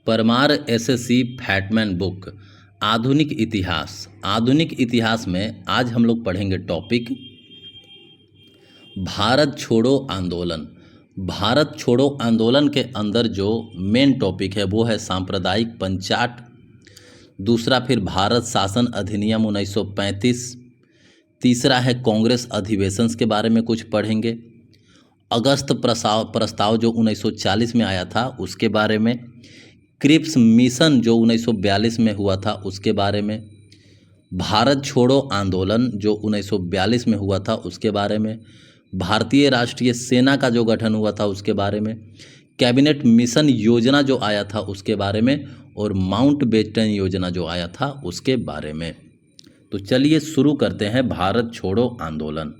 Parmar SSC fat man book आधुनिक इतिहास में आज हम लोग पढ़ेंगे टॉपिक भारत छोड़ो आंदोलन। भारत छोड़ो आंदोलन के अंदर जो मेन टॉपिक है वो है सांप्रदायिक पंचाट। दूसरा फिर भारत शासन अधिनियम 1935। तीसरा है कांग्रेस अधिवेशन के बारे में कुछ पढ़ेंगे। अगस्त प्रस्ताव जो 1940 में आया था उसके बारे में। क्रिप्स मिशन जो 1942 में हुआ था उसके बारे में। भारत छोड़ो आंदोलन जो 1942 में हुआ था उसके बारे में। भारतीय राष्ट्रीय सेना का जो गठन हुआ था उसके बारे में। कैबिनेट मिशन योजना जो आया था उसके बारे में। और माउंट बेटन योजना जो आया था उसके बारे में। तो चलिए शुरू करते हैं भारत छोड़ो आंदोलन।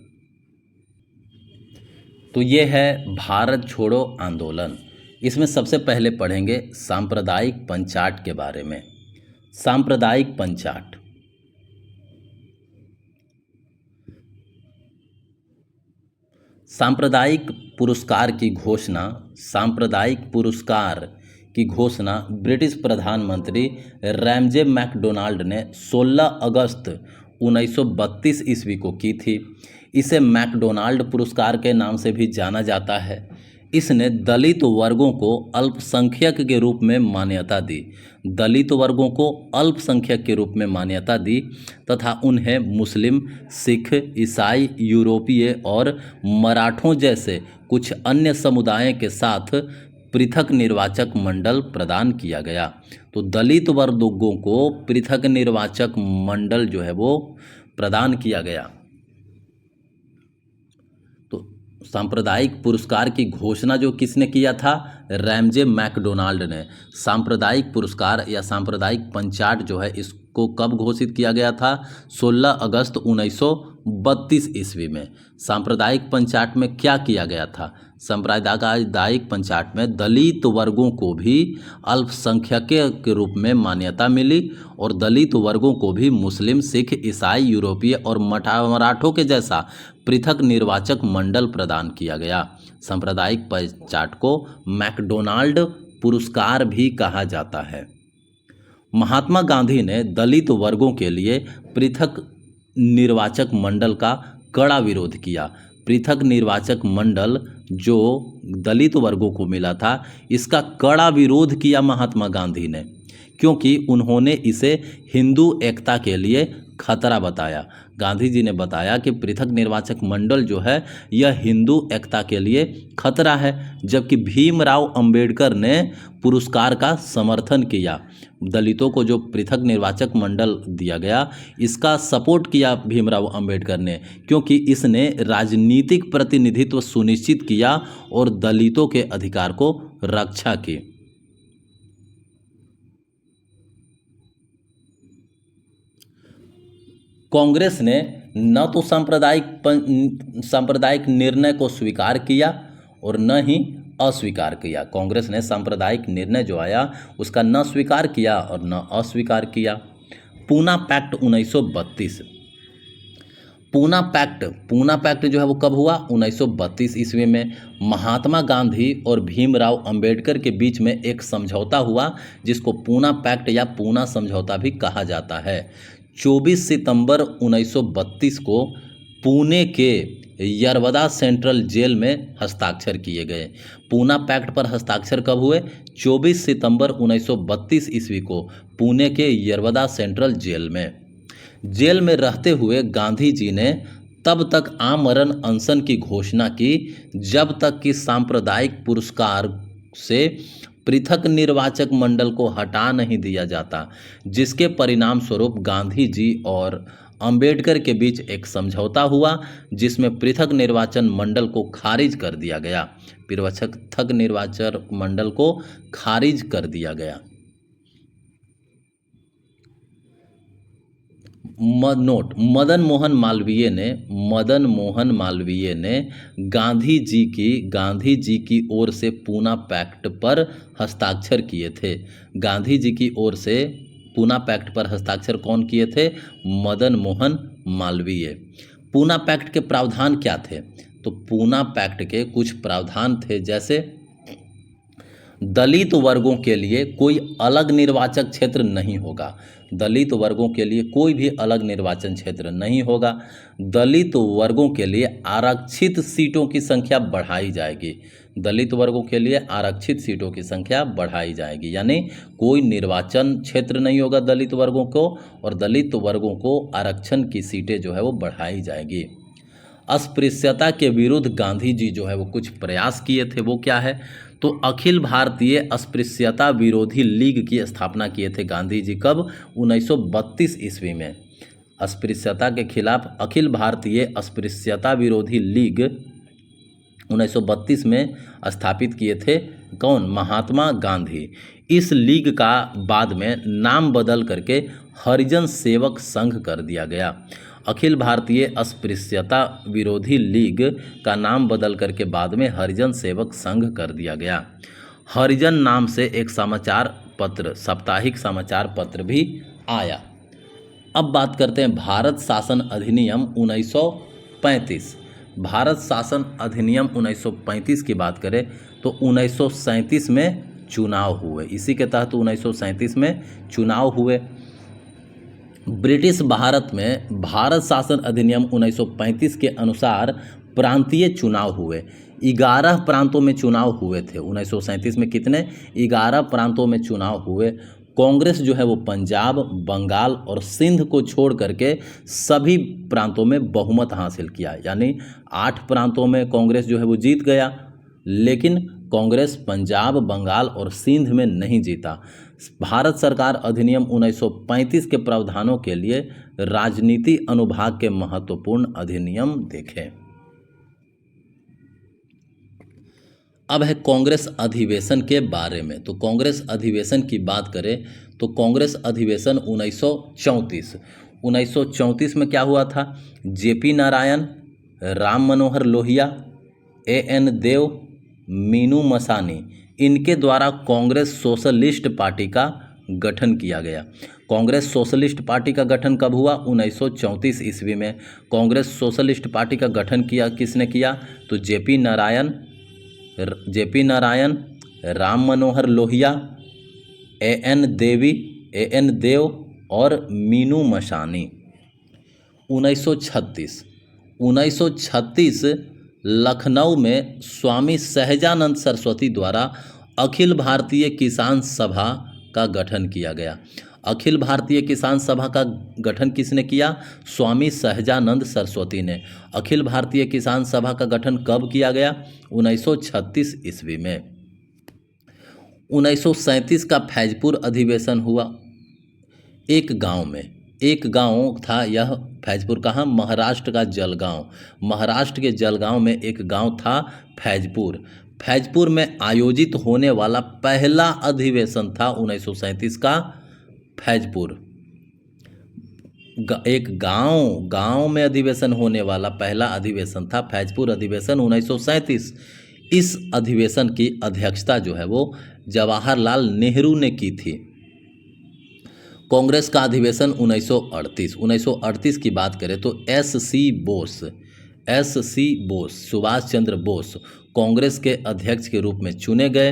तो ये है भारत छोड़ो आंदोलन। इसमें सबसे पहले पढ़ेंगे सांप्रदायिक पंचाट के बारे में। सांप्रदायिक पंचाट सांप्रदायिक पुरस्कार की घोषणा ब्रिटिश प्रधानमंत्री रैमजे मैकडोनाल्ड ने 16 अगस्त 1932 ईस्वी को की थी। इसे मैकडोनाल्ड पुरस्कार के नाम से भी जाना जाता है। इसने दलित वर्गों को अल्पसंख्यक के रूप में मान्यता दी तथा उन्हें मुस्लिम, सिख, ईसाई, यूरोपीय और मराठों जैसे कुछ अन्य समुदायों के साथ पृथक निर्वाचक मंडल प्रदान किया गया। तो दलित वर्गों को पृथक निर्वाचक मंडल जो है वो प्रदान किया गया। तो सांप्रदायिक पुरस्कार की घोषणा जो किसने किया था? रैमजे मैकडोनाल्ड ने। सांप्रदायिक पुरस्कार या सांप्रदायिक पंचाट जो है इसको कब घोषित किया गया था? 16 अगस्त 1932 ईस्वी में। सांप्रदायिक पंचाट में क्या किया गया था? सांप्रदायिक पंचाट में दलित वर्गों को भी अल्पसंख्यक के रूप में मान्यता मिली और दलित वर्गों को भी मुस्लिम, सिख, ईसाई, यूरोपीय और मराठों के जैसा पृथक निर्वाचक मंडल प्रदान किया गया। सांप्रदायिक पंचाट को मैकडोनाल्ड पुरस्कार भी कहा जाता है। महात्मा गांधी ने दलित वर्गों के लिए पृथक निर्वाचक मंडल का कड़ा विरोध किया। पृथक निर्वाचक मंडल जो दलित वर्गों को मिला था इसका कड़ा विरोध किया महात्मा गांधी ने, क्योंकि उन्होंने इसे हिंदू एकता के लिए खतरा बताया। गांधी जी ने बताया कि पृथक निर्वाचक मंडल जो है यह हिंदू एकता के लिए खतरा है, जबकि भीमराव अंबेडकर ने पुरस्कार का समर्थन किया। दलितों को जो पृथक निर्वाचक मंडल दिया गया इसका सपोर्ट किया भीमराव अंबेडकर ने, क्योंकि इसने राजनीतिक प्रतिनिधित्व सुनिश्चित किया और दलितों के अधिकार को रक्षा की। कांग्रेस ने न तो सांप्रदायिक निर्णय को स्वीकार किया और न ही अस्वीकार किया। कांग्रेस ने सांप्रदायिक निर्णय जो आया उसका न स्वीकार किया और न अस्वीकार किया। पूना पैक्ट 1932। पूना पैक्ट जो है वो कब हुआ? 1932 ईस्वी में। महात्मा गांधी और भीमराव अंबेडकर के बीच में एक समझौता हुआ जिसको पूना पैक्ट या पूना समझौता भी कहा जाता है। 24 सितंबर 1932 को पुणे के यरवदा सेंट्रल जेल में हस्ताक्षर किए गए। पूना पैक्ट पर हस्ताक्षर कब हुए? 24 सितंबर 1932 ईस्वी को पुणे के यरवदा सेंट्रल जेल में रहते हुए गांधी जी ने तब तक आमरण अनशन की घोषणा की जब तक कि सांप्रदायिक पुरस्कार से पृथक निर्वाचक मंडल को हटा नहीं दिया जाता, जिसके परिणाम स्वरूप गांधी जी और अंबेडकर के बीच एक समझौता हुआ जिसमें पृथक निर्वाचन मंडल को खारिज कर दिया गया। पृथक निर्वाचन मंडल को खारिज कर दिया गया। मदन मोहन मालवीय ने गांधी जी की ओर से पूना पैक्ट पर हस्ताक्षर किए थे। गांधी जी की ओर से पूना पैक्ट पर हस्ताक्षर कौन किए थे? मदन मोहन मालवीय। पूना पैक्ट के प्रावधान क्या थे? तो पूना पैक्ट के कुछ प्रावधान थे, जैसे दलित वर्गों के लिए कोई अलग निर्वाचक क्षेत्र नहीं होगा। दलित वर्गों के लिए कोई भी अलग निर्वाचन क्षेत्र नहीं होगा। दलित वर्गों के लिए आरक्षित सीटों की संख्या बढ़ाई जाएगी। दलित वर्गों के लिए आरक्षित सीटों की संख्या बढ़ाई जाएगी, यानी कोई निर्वाचन क्षेत्र नहीं होगा दलित वर्गों को, और दलित वर्गों को आरक्षण की सीटें जो है वो बढ़ाई जाएगी। अस्पृश्यता के विरुद्ध गांधी जी जो है वो कुछ प्रयास किए थे, वो क्या है, तो अखिल भारतीय अस्पृश्यता विरोधी लीग की स्थापना किए थे गांधी जी। कब? 1932 ईस्वी में। अस्पृश्यता के खिलाफ अखिल भारतीय अस्पृश्यता विरोधी लीग 1932 में स्थापित किए थे। कौन? महात्मा गांधी। इस लीग का बाद में नाम बदल करके हरिजन सेवक संघ कर दिया गया। अखिल भारतीय अस्पृश्यता विरोधी लीग का नाम बदल करके बाद में हरिजन सेवक संघ कर दिया गया। हरिजन नाम से एक समाचार पत्र, साप्ताहिक समाचार पत्र भी आया। अब बात करते हैं भारत शासन अधिनियम 1935। भारत शासन अधिनियम 1935 की बात करें तो 1937 में चुनाव हुए। इसी के तहत 1937 में चुनाव हुए। ब्रिटिश भारत में भारत शासन अधिनियम 1935 के अनुसार प्रांतीय चुनाव हुए। 11 प्रांतों में चुनाव हुए थे 1937 में। कितने? 11 प्रांतों में चुनाव हुए। कांग्रेस जो है वो पंजाब, बंगाल और सिंध को छोड़ करके सभी प्रांतों में बहुमत हासिल किया, यानी 8 प्रांतों में कांग्रेस जो है वो जीत गया, लेकिन कांग्रेस पंजाब, बंगाल और सिंध में नहीं जीता। भारत सरकार अधिनियम 1935 के प्रावधानों के लिए राजनीति अनुभाग के महत्वपूर्ण अधिनियम देखें। अब है कांग्रेस अधिवेशन के बारे में। तो कांग्रेस अधिवेशन की बात करें तो कांग्रेस अधिवेशन 1934 में क्या हुआ था? जेपी नारायण, राम मनोहर लोहिया, एएन देव, मीनू मसानी, इनके द्वारा कांग्रेस सोशलिस्ट पार्टी का गठन किया गया। कांग्रेस सोशलिस्ट पार्टी का गठन कब हुआ? 1934 ईस्वी में। कांग्रेस सोशलिस्ट पार्टी का गठन किसने किया? तो जेपी नारायण, राम मनोहर लोहिया, एएन देव और मीनू मसानी। 1936 लखनऊ में स्वामी सहजानंद सरस्वती द्वारा अखिल भारतीय किसान सभा का गठन किया गया। अखिल भारतीय किसान सभा का गठन किसने किया? स्वामी सहजानंद सरस्वती ने। अखिल भारतीय किसान सभा का गठन कब किया गया? 1936 ईस्वी में। 1937 का फैजपुर अधिवेशन हुआ। एक गांव था यह फैजपुर। कहाँ? महाराष्ट्र का जलगांव। महाराष्ट्र के जलगांव में एक गांव था फैजपुर। फैजपुर में आयोजित होने वाला पहला अधिवेशन था 1937 का फैजपुर। एक गांव में अधिवेशन होने वाला पहला अधिवेशन था फैजपुर अधिवेशन 1937। इस अधिवेशन की अध्यक्षता जो है वो जवाहरलाल नेहरू ने की थी। कांग्रेस का अधिवेशन 1938 की बात करें तो एस.सी. बोस सुभाष चंद्र बोस कांग्रेस के अध्यक्ष के रूप में चुने गए।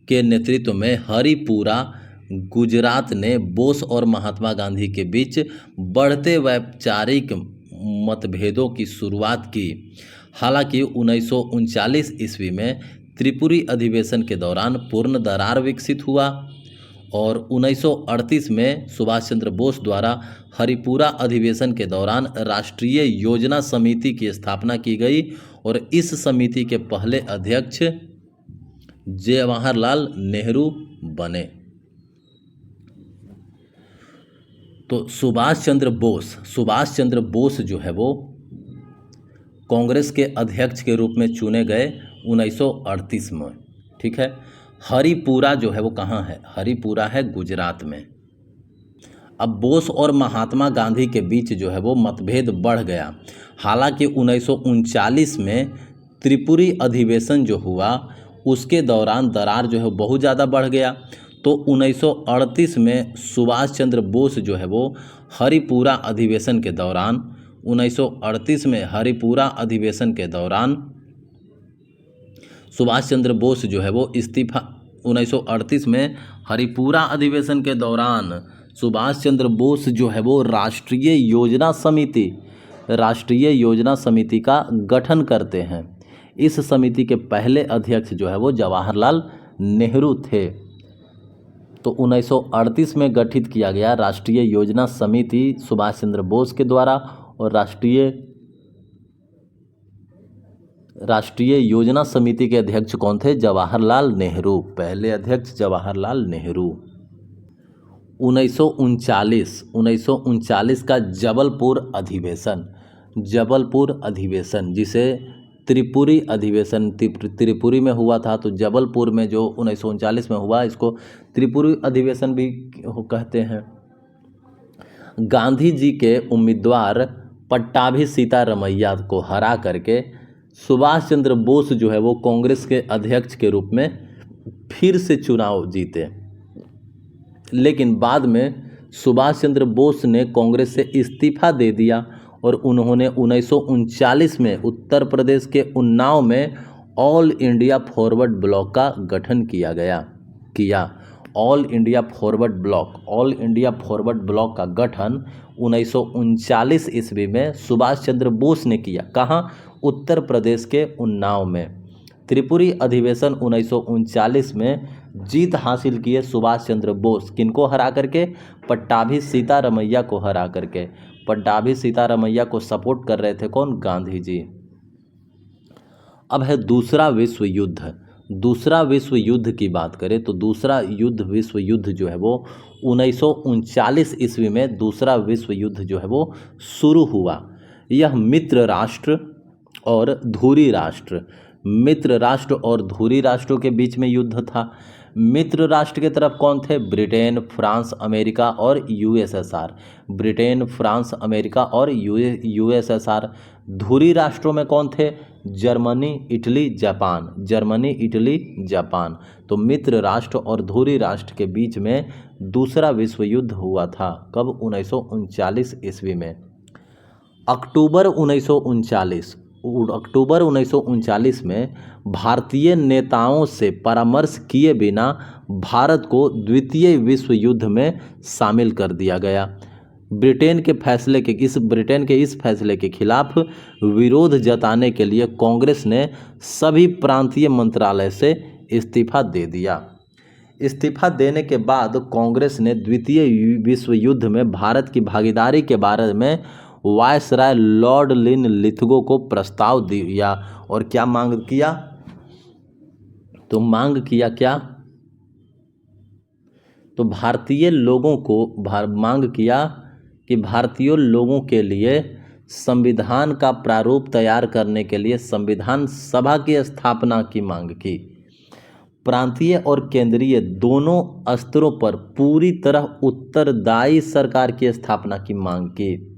के नेतृत्व में हरिपुरा गुजरात ने बोस और महात्मा गांधी के बीच बढ़ते वैचारिक मतभेदों की शुरुआत की। हालांकि 1939 ईस्वी में त्रिपुरी अधिवेशन के दौरान पूर्ण दरार विकसित हुआ और 1938 में सुभाष चंद्र बोस द्वारा हरिपुरा अधिवेशन के दौरान राष्ट्रीय योजना समिति की स्थापना की गई और इस समिति के पहले अध्यक्ष जवाहरलाल नेहरू बने। तो सुभाष चंद्र बोस जो है वो कांग्रेस के अध्यक्ष के रूप में चुने गए 1938 में। ठीक है। हरिपुरा जो है वो कहाँ है? हरिपुरा है गुजरात में। अब बोस और महात्मा गांधी के बीच जो है वो मतभेद बढ़ गया। हालांकि 1939 में त्रिपुरी अधिवेशन जो हुआ उसके दौरान दरार जो है बहुत ज़्यादा बढ़ गया। तो 1938 में सुभाष चंद्र बोस जो है वो हरिपुरा अधिवेशन के दौरान 1938 में हरिपुरा अधिवेशन के दौरान सुभाष चंद्र बोस जो है वो इस्तीफा 1938 में हरिपुरा अधिवेशन के दौरान सुभाष चंद्र बोस जो है वो राष्ट्रीय योजना समिति का गठन करते हैं। इस समिति के पहले अध्यक्ष जो है वो जवाहरलाल नेहरू थे। तो 1938 में गठित किया गया राष्ट्रीय योजना समिति सुभाष चंद्र बोस के द्वारा, और राष्ट्रीय योजना समिति के अध्यक्ष कौन थे? जवाहरलाल नेहरू, पहले अध्यक्ष जवाहरलाल नेहरू। 1939 का जबलपुर अधिवेशन जिसे त्रिपुरी अधिवेशन त्रिपुरी में हुआ था, तो जबलपुर में जो 1939 में हुआ इसको त्रिपुरी अधिवेशन भी कहते हैं। गांधी जी के उम्मीदवार पट्टाभी सीतारमैया को हरा करके सुभाष चंद्र बोस जो है वो कांग्रेस के अध्यक्ष के रूप में फिर से चुनाव जीते, लेकिन बाद में सुभाष चंद्र बोस ने कांग्रेस से इस्तीफा दे दिया और उन्होंने 1939 में उत्तर प्रदेश के उन्नाव में ऑल इंडिया फॉरवर्ड ब्लॉक का गठन किया। ऑल इंडिया फॉरवर्ड ब्लॉक का गठन 1939 ईस्वी में सुभाष चंद्र बोस ने किया। कहाँ? उत्तर प्रदेश के उन्नाव में। त्रिपुरी अधिवेशन 1939 में जीत हासिल किए सुभाष चंद्र बोस, किनको हरा करके? पट्टाभी सीतारमैया को हरा करके। पट्टाभी सीतारमैया को सपोर्ट कर रहे थे कौन? गांधी जी। अब है दूसरा विश्व युद्ध की बात करें तो दूसरा विश्व युद्ध जो है वो 1939 ईस्वी में दूसरा विश्व युद्ध जो है वो शुरू हुआ। यह मित्र राष्ट्र और धुरी राष्ट्रों के बीच में युद्ध था। मित्र राष्ट्र के तरफ कौन थे? ब्रिटेन, फ्रांस, अमेरिका और यूएसएसआर। धुरी राष्ट्रों में कौन थे? Germany, Italy, Japan. तो मित्र राष्ट्र और धुरी राष्ट्र के बीच में दूसरा विश्व युद्ध हुआ था। कब? 1939 ईस्वी में। अक्टूबर 1939 में भारतीय नेताओं से परामर्श किए बिना भारत को द्वितीय विश्व युद्ध में शामिल कर दिया गया। ब्रिटेन के इस फैसले के खिलाफ विरोध जताने के लिए कांग्रेस ने सभी प्रांतीय मंत्रालय से इस्तीफा दे दिया। इस्तीफा देने के बाद कांग्रेस ने द्वितीय विश्व युद्ध में भारत की भागीदारी के बारे में वायसराय लॉर्ड लिनलिथगो को प्रस्ताव दिया और क्या मांग किया? तो मांग किया क्या? तो भारतीय लोगों को मांग किया कि भारतीय लोगों के लिए संविधान का प्रारूप तैयार करने के लिए संविधान सभा की स्थापना की मांग की। प्रांतीय और केंद्रीय दोनों स्तरों पर पूरी तरह उत्तरदायी सरकार की स्थापना की मांग की।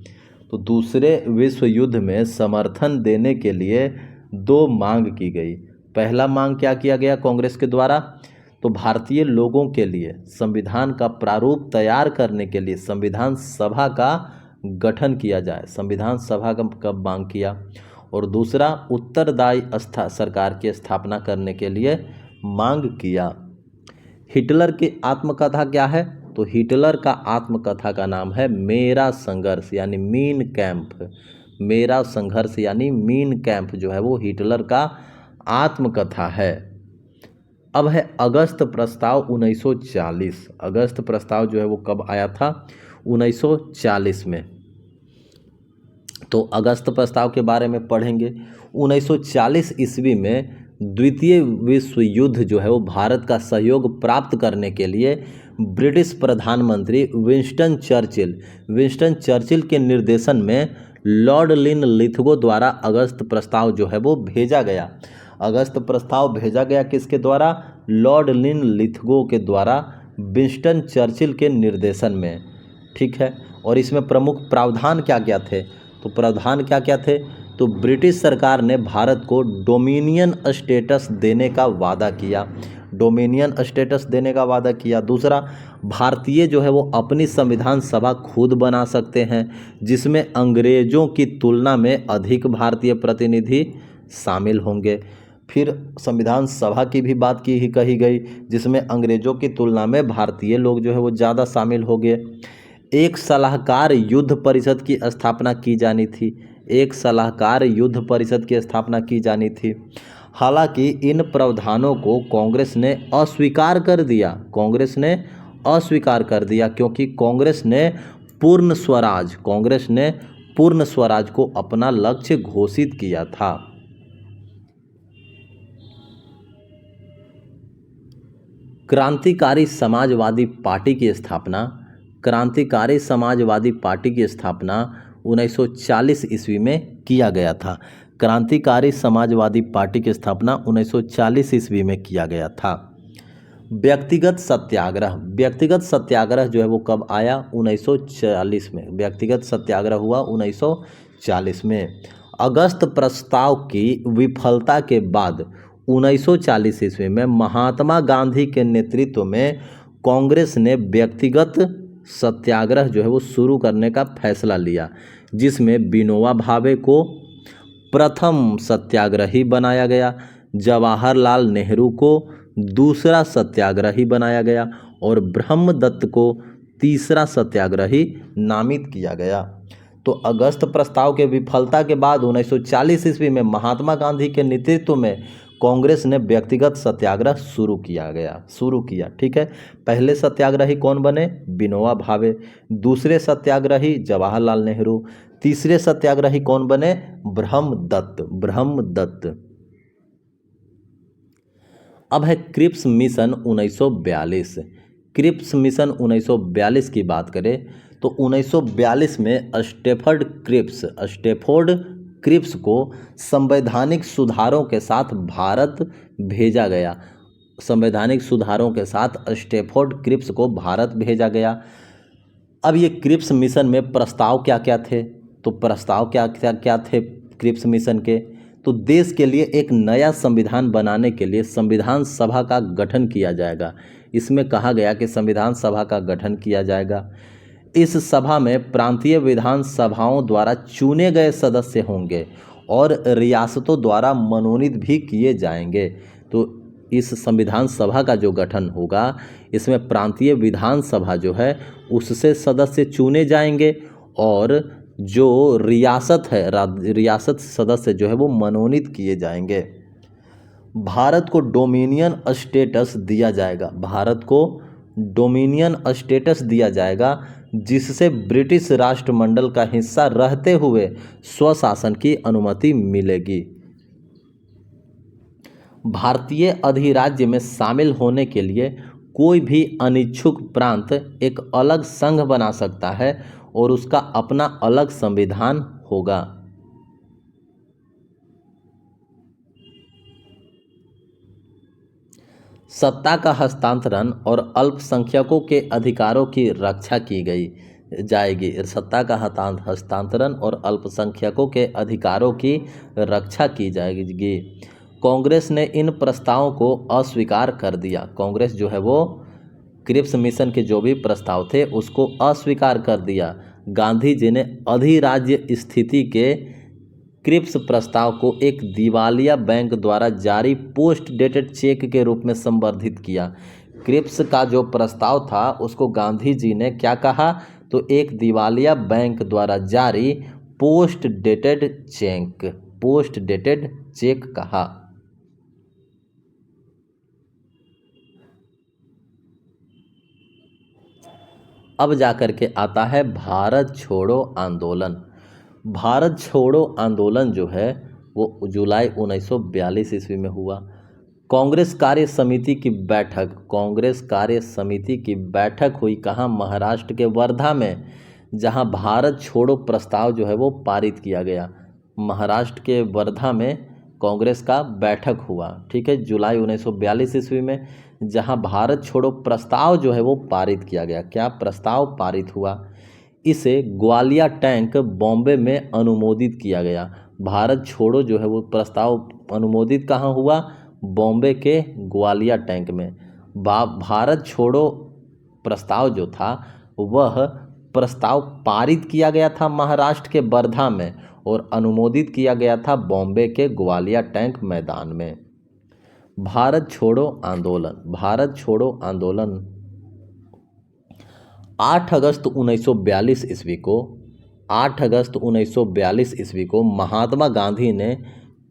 तो दूसरे विश्व युद्ध में समर्थन देने के लिए दो मांग की गई। पहला मांग क्या किया गया कांग्रेस के द्वारा? तो भारतीय लोगों के लिए संविधान का प्रारूप तैयार करने के लिए संविधान सभा का गठन किया जाए। संविधान सभा का कब मांग किया? और दूसरा उत्तरदायी सरकार की स्थापना करने के लिए मांग किया। हिटलर की आत्मकथा क्या है? तो हिटलर का आत्मकथा का नाम है मेरा संघर्ष यानी मीन कैंप। मेरा संघर्ष यानी मीन कैंप जो है वो हिटलर का आत्मकथा है। अब है अगस्त प्रस्ताव 1940। अगस्त प्रस्ताव जो है वो कब आया था? 1940 में। तो अगस्त प्रस्ताव के बारे में पढ़ेंगे। 1940 ईस्वी में द्वितीय विश्व युद्ध जो है वो भारत का सहयोग प्राप्त करने के लिए ब्रिटिश प्रधानमंत्री विंस्टन चर्चिल के निर्देशन में लॉर्ड लिनलिथगो द्वारा अगस्त प्रस्ताव जो है वो भेजा गया। अगस्त प्रस्ताव भेजा गया किसके द्वारा? लॉर्ड लिनलिथगो के द्वारा विंस्टन चर्चिल के निर्देशन में। ठीक है। और इसमें प्रमुख प्रावधान क्या क्या थे? तो प्रावधान क्या क्या थे? तो ब्रिटिश सरकार ने भारत को डोमिनियन स्टेटस देने का वादा किया। दूसरा, भारतीय जो है वो अपनी संविधान सभा खुद बना सकते हैं जिसमें अंग्रेजों की तुलना में अधिक भारतीय प्रतिनिधि शामिल होंगे। फिर संविधान सभा की भी बात कही गई, जिसमें अंग्रेजों की तुलना में भारतीय लोग जो है वो ज़्यादा शामिल हो गए। एक सलाहकार युद्ध परिषद की स्थापना की जानी थी। एक सलाहकार युद्ध परिषद की स्थापना की जानी थी। हालांकि इन प्रावधानों को कांग्रेस ने अस्वीकार कर दिया। कांग्रेस ने अस्वीकार कर दिया क्योंकि कांग्रेस ने पूर्ण स्वराज को अपना लक्ष्य घोषित किया था। क्रांतिकारी समाजवादी पार्टी की स्थापना 1940 ईस्वी में किया गया था। क्रांतिकारी समाजवादी पार्टी की स्थापना 1940 ईस्वी में किया गया था। व्यक्तिगत सत्याग्रह जो है वो कब आया? 1940 में। व्यक्तिगत सत्याग्रह हुआ 1940 में। अगस्त प्रस्ताव की विफलता के बाद 1940 ईस्वी में महात्मा गांधी के नेतृत्व में कांग्रेस ने व्यक्तिगत सत्याग्रह जो है वो शुरू करने का फैसला लिया, जिसमें विनोबा भावे को प्रथम सत्याग्रही बनाया गया, जवाहरलाल नेहरू को दूसरा सत्याग्रही बनाया गया और ब्रह्मदत्त को तीसरा सत्याग्रही नामित किया गया। तो अगस्त प्रस्ताव के विफलता के बाद 1940 ईस्वी में महात्मा गांधी के नेतृत्व में कांग्रेस ने व्यक्तिगत सत्याग्रह शुरू किया। ठीक है। पहले सत्याग्रही कौन बने? विनोबा भावे। दूसरे सत्याग्रही जवाहरलाल नेहरू। तीसरे सत्याग्रही कौन बने? ब्रह्मदत्त। अब है क्रिप्स मिशन 1942। क्रिप्स मिशन 1942 की बात करें तो 1942 में स्टैफोर्ड क्रिप्स को संवैधानिक सुधारों के साथ भारत भेजा गया। स्टैफोर्ड क्रिप्स को भारत भेजा गया। अब ये क्रिप्स मिशन में प्रस्ताव क्या क्या थे? तो प्रस्ताव क्या थे क्रिप्स मिशन के? तो देश के लिए एक नया संविधान बनाने के लिए संविधान सभा का गठन किया जाएगा। इसमें कहा गया कि संविधान सभा का गठन किया जाएगा। इस सभा में प्रांतीय विधान सभाओं द्वारा चुने गए सदस्य होंगे और रियासतों द्वारा मनोनीत भी किए जाएंगे। तो इस संविधान सभा का जो गठन होगा, इसमें प्रांतीय विधान सभा जो है उससे सदस्य चुने जाएंगे और जो रियासत सदस्य जो है वो मनोनीत किए जाएंगे। भारत को डोमिनियन स्टेटस दिया जाएगा, जिससे ब्रिटिश राष्ट्रमंडल का हिस्सा रहते हुए स्वशासन की अनुमति मिलेगी। भारतीय अधिराज्य में शामिल होने के लिए कोई भी अनिच्छुक प्रांत एक अलग संघ बना सकता है और उसका अपना अलग संविधान होगा। सत्ता का हस्तांतरण और अल्पसंख्यकों के अधिकारों की रक्षा की जाएगी। सत्ता का हस्तांतरण और अल्पसंख्यकों के अधिकारों की रक्षा की जाएगी। कांग्रेस ने इन प्रस्तावों को अस्वीकार कर दिया। कांग्रेस जो है वो क्रिप्स मिशन के जो भी प्रस्ताव थे उसको अस्वीकार कर दिया। गांधी जी ने अधिराज्य स्थिति के क्रिप्स प्रस्ताव को एक दिवालिया बैंक द्वारा जारी पोस्ट डेटेड चेक के रूप में संवर्धित किया। क्रिप्स का जो प्रस्ताव था उसको गांधी जी ने क्या कहा? तो एक दिवालिया बैंक द्वारा जारी पोस्ट डेटेड चेक कहा। अब जाकर के आता है भारत छोड़ो आंदोलन। भारत छोड़ो आंदोलन जो है वो जुलाई 1942 ईस्वी में हुआ। कांग्रेस कार्य समिति की बैठक हुई कहाँ? महाराष्ट्र के वर्धा में, जहां भारत छोड़ो प्रस्ताव जो है वो पारित किया गया। महाराष्ट्र के वर्धा में कांग्रेस का बैठक हुआ। ठीक है, जुलाई 1942 ईस्वी में, जहां भारत छोड़ो प्रस्ताव जो है वो पारित किया गया। क्या प्रस्ताव पारित हुआ? इसे ग्वालिया टैंक बॉम्बे में अनुमोदित किया गया। भारत छोड़ो जो है वो प्रस्ताव अनुमोदित कहाँ हुआ? बॉम्बे के ग्वालिया टैंक में। भारत छोड़ो प्रस्ताव जो था वह प्रस्ताव पारित किया गया था महाराष्ट्र के वर्धा में और अनुमोदित किया गया था बॉम्बे के ग्वालिया टैंक मैदान में। भारत छोड़ो आंदोलन। भारत छोड़ो आंदोलन 8 अगस्त 1942 ईस्वी को 8 अगस्त 1942 ईस्वी को महात्मा गांधी ने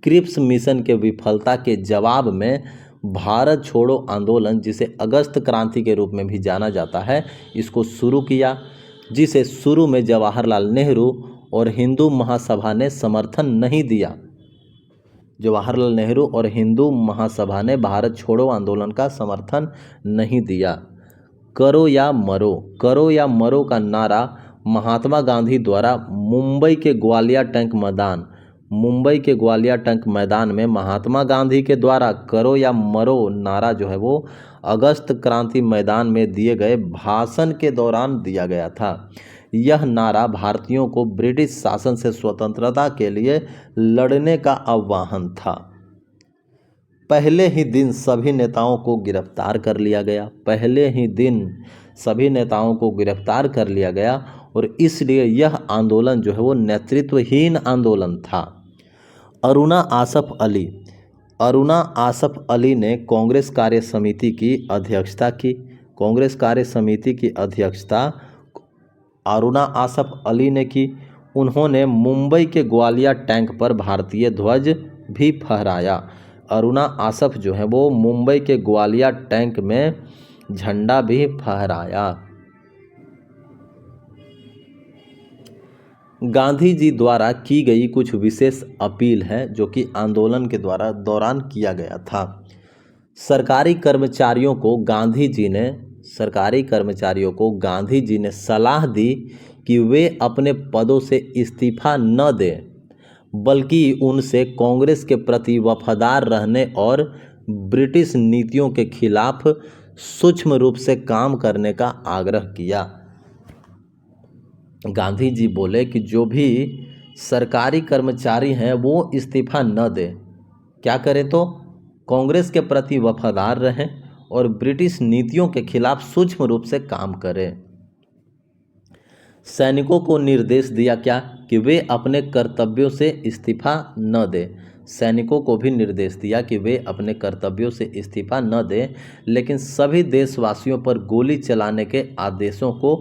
क्रिप्स मिशन के विफलता के जवाब में भारत छोड़ो आंदोलन, जिसे अगस्त क्रांति के रूप में भी जाना जाता है, इसको शुरू किया, जिसे शुरू में जवाहरलाल नेहरू और हिंदू महासभा ने समर्थन नहीं दिया। जवाहरलाल नेहरू और हिंदू महासभा ने भारत छोड़ो आंदोलन का समर्थन नहीं दिया। करो या मरो, करो या मरो का नारा महात्मा गांधी द्वारा मुंबई के ग्वालियर टैंक मैदान में महात्मा गांधी के द्वारा करो या मरो नारा जो है वो अगस्त क्रांति मैदान में दिए गए भाषण के दौरान दिया गया था। यह नारा भारतीयों को ब्रिटिश शासन से स्वतंत्रता के लिए लड़ने का आह्वान था। पहले ही दिन सभी नेताओं को गिरफ्तार कर लिया गया और इसलिए यह आंदोलन जो है वो नेतृत्वहीन आंदोलन था। अरुणा आसफ अली ने कांग्रेस कार्य समिति की अध्यक्षता अरुणा आसफ अली ने की। उन्होंने मुंबई के ग्वालियर टैंक पर भारतीय ध्वज भी फहराया। अरुणा आसफ जो है वो मुंबई के ग्वालियर टैंक में झंडा भी फहराया। गांधी जी द्वारा की गई कुछ विशेष अपील है जो कि आंदोलन के दौरान किया गया था। सरकारी कर्मचारियों को गांधी जी ने सलाह दी कि वे अपने पदों से इस्तीफा न दें, बल्कि उनसे कांग्रेस के प्रति वफादार रहने और ब्रिटिश नीतियों के खिलाफ सूक्ष्म रूप से काम करने का आग्रह किया। गांधी जी बोले कि जो भी सरकारी कर्मचारी हैं वो इस्तीफा न दें, क्या करें तो कांग्रेस के प्रति वफादार रहें और ब्रिटिश नीतियों के खिलाफ सूक्ष्म रूप से काम करें। सैनिकों को निर्देश दिया क्या कि वे अपने कर्तव्यों से इस्तीफा न दें। सैनिकों को भी निर्देश दिया कि वे अपने कर्तव्यों से इस्तीफा न दें, लेकिन सभी देशवासियों पर गोली चलाने के आदेशों को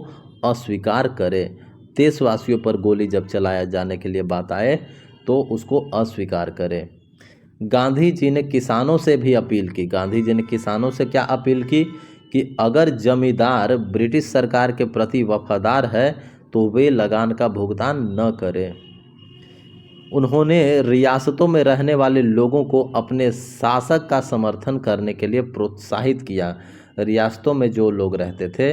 अस्वीकार करें। देशवासियों पर गोली जब चलाया जाने के लिए बात आए तो उसको अस्वीकार करें। गांधी जी ने किसानों से भी अपील की। गांधी जी ने किसानों से क्या अपील की कि अगर जमींदार ब्रिटिश सरकार के प्रति वफादार है तो वे लगान का भुगतान न करें। उन्होंने रियासतों में रहने वाले लोगों को अपने शासक का समर्थन करने के लिए प्रोत्साहित किया। रियासतों में जो लोग रहते थे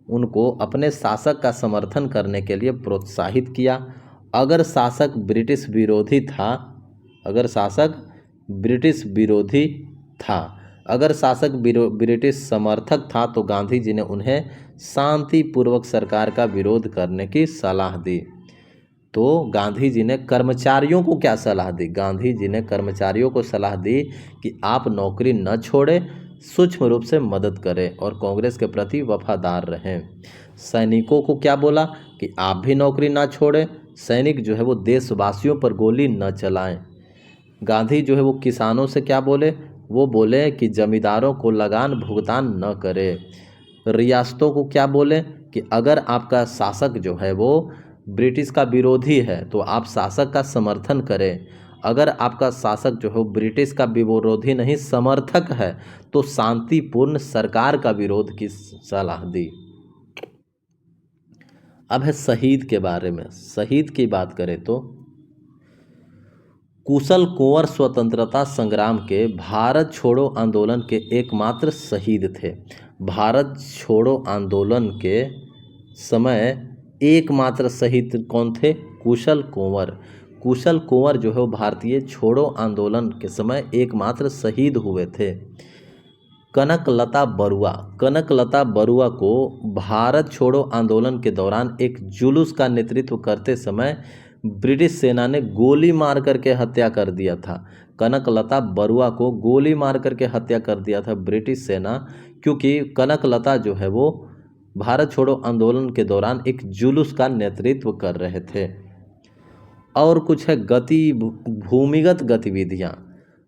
उनको अपने शासक का समर्थन करने के लिए प्रोत्साहित किया। अगर शासक ब्रिटिश विरोधी था, अगर शासक ब्रिटिश समर्थक था तो गांधी जी ने उन्हें शांतिपूर्वक सरकार का विरोध करने की सलाह दी। तो गांधी जी ने कर्मचारियों को क्या सलाह दी? गांधी जी ने कर्मचारियों को सलाह दी कि आप नौकरी न छोड़ें, सूक्ष्म रूप से मदद करें और कांग्रेस के प्रति वफादार रहें। सैनिकों को क्या बोला कि आप भी नौकरी ना छोड़ें, सैनिक जो है वो देशवासियों पर गोली न चलाएं। गांधी जो है वो किसानों से क्या बोले? वो बोले कि जमींदारों को लगान भुगतान न करें। रियासतों को क्या बोले कि अगर आपका शासक जो है वो ब्रिटिश का विरोधी है तो आप शासक का समर्थन करें। अगर आपका शासक जो है ब्रिटिश का विरोधी नहीं समर्थक है तो शांतिपूर्ण सरकार का विरोध की सलाह दी। अब है शहीद के बारे में। शहीद की बात करें तो कुशल कुंवर स्वतंत्रता संग्राम के भारत छोड़ो आंदोलन के एकमात्र शहीद थे। भारत छोड़ो आंदोलन के समय एकमात्र शहीद कौन थे? कुशल कुंवर। कुशल कुंवर जो है वो भारतीय छोड़ो आंदोलन के समय एकमात्र शहीद हुए थे। कनकलता बरुआ को भारत छोड़ो आंदोलन के दौरान एक जुलूस का नेतृत्व करते समय ब्रिटिश सेना ने गोली मार करके हत्या कर दिया था। कनकलता बरुआ को गोली मार करके हत्या कर दिया था ब्रिटिश सेना, क्योंकि कनकलता जो है वो भारत छोड़ो आंदोलन के दौरान एक जुलूस का नेतृत्व कर रहे थे। और कुछ है भूमिगत गतिविधियाँ।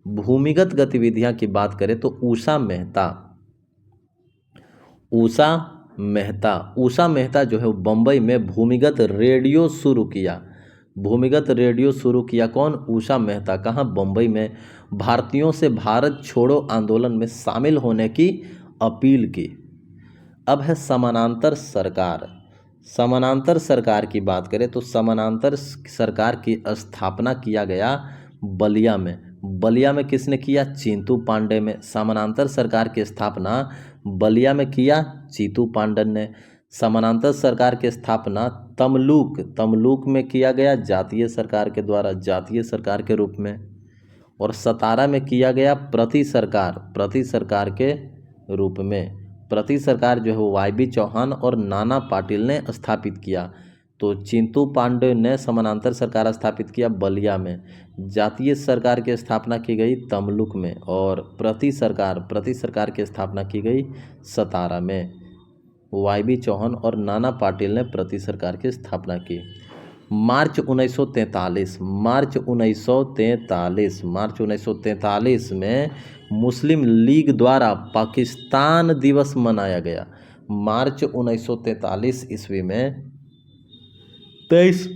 भूमिगत गतिविधियां की बात करें तो उषा मेहता जो है वो बम्बई में भूमिगत रेडियो शुरू किया। भूमिगत रेडियो शुरू किया कौन? उषा मेहता। कहाँ? बम्बई में। भारतीयों से भारत छोड़ो आंदोलन में शामिल होने की अपील की। अब है समानांतर सरकार। समानांतर सरकार की बात करें तो समानांतर सरकार की स्थापना किया गया बलिया में। बलिया में किसने किया? चिंतू पांडे में। समानांतर सरकार की स्थापना बलिया में किया चीतू पांडन ने। समानांतर सरकार की स्थापना तमलुक में किया गया जातीय सरकार के द्वारा, जातीय सरकार के रूप में। और सतारा में किया गया प्रति सरकार के रूप में। प्रति सरकार जो है वो वाई.बी. चौहान और नाना पाटिल ने स्थापित किया। तो चिंतू पांडे ने समानांतर सरकार स्थापित किया बलिया में, जातीय सरकार की स्थापना की गई तमलुक में, और प्रति सरकार की स्थापना की गई सतारा में। वाई.बी. चौहान और नाना पाटिल ने प्रति सरकार की स्थापना की। मार्च 1943 में मुस्लिम लीग द्वारा पाकिस्तान दिवस मनाया गया। मार्च 1943 ईस्वी में 23